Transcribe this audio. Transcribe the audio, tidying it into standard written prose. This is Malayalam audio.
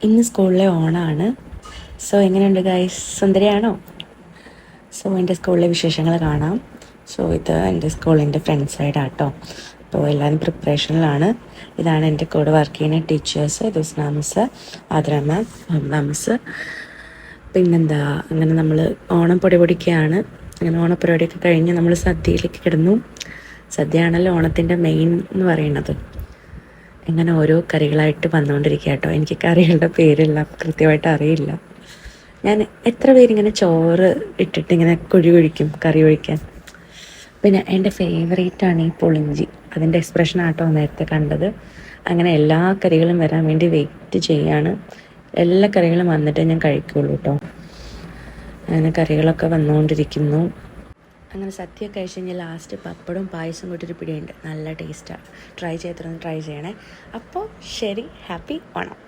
ഇന്ന് സ്കൂളിലെ ഓണമാണ്. സോ എങ്ങനെയുണ്ട് ഗൈസ്, സുന്ദരിയാണോ? സോ എൻ്റെ സ്കൂളിലെ വിശേഷങ്ങൾ കാണാം. സോ ഇത് എൻ്റെ സ്കൂളിൻ്റെ ഫ്രണ്ട് സൈഡാട്ടോ. അപ്പോൾ എല്ലാവരും പ്രിപ്പറേഷനിലാണ്. ഇതാണ് എൻ്റെ കൂടെ വർക്ക് ചെയ്യുന്ന ടീച്ചേഴ്സ്. ദുസ്ന മിസ്, ആദ്ര മാം, ഹംദ മിസ്. പിന്നെന്താ, അങ്ങനെ നമ്മൾ ഓണം പൊടിക്കുകയാണ്. അങ്ങനെ ഓണപ്പരിപാടിയൊക്കെ കഴിഞ്ഞ് നമ്മൾ സദ്യയിലേക്ക് കിടന്നു. സദ്യയാണല്ലോ ഓണത്തിൻ്റെ മെയിൻ എന്ന് പറയുന്നത്. ഇങ്ങനെ ഓരോ കറികളായിട്ട് വന്നുകൊണ്ടിരിക്കുക കേട്ടോ. എനിക്ക് കറികളുടെ പേരെല്ലാം കൃത്യമായിട്ട് അറിയില്ല. ഞാൻ എത്ര പേരിങ്ങനെ ചോറ് ഇട്ടിട്ട് ഇങ്ങനെ കുഴിക്കും കറി ഒഴിക്കാൻ. പിന്നെ എൻ്റെ ഫേവറേറ്റാണ് ഈ പുളിഞ്ചി. അതിൻ്റെ എക്സ്പ്രഷൻ ആട്ടോ നേരത്തെ കണ്ടത്. അങ്ങനെ എല്ലാ കറികളും വരാൻ വേണ്ടി വെയിറ്റ് ചെയ്യാണ്. എല്ലാ കറികളും വന്നിട്ടേ ഞാൻ കഴിക്കുള്ളൂ കേട്ടോ. അങ്ങനെ കറികളൊക്കെ വന്നുകൊണ്ടിരിക്കുന്നു. അങ്ങനെ സദ്യ കഴിച്ച് കഴിഞ്ഞാൽ ലാസ്റ്റ് പപ്പടവും പായസം കൂട്ടിയൊരു പിടിയുണ്ട്. നല്ല ടേസ്റ്റാണ്. ട്രൈ ചെയ്യണേ. അപ്പോൾ ശരി, ഹാപ്പി ഓണം.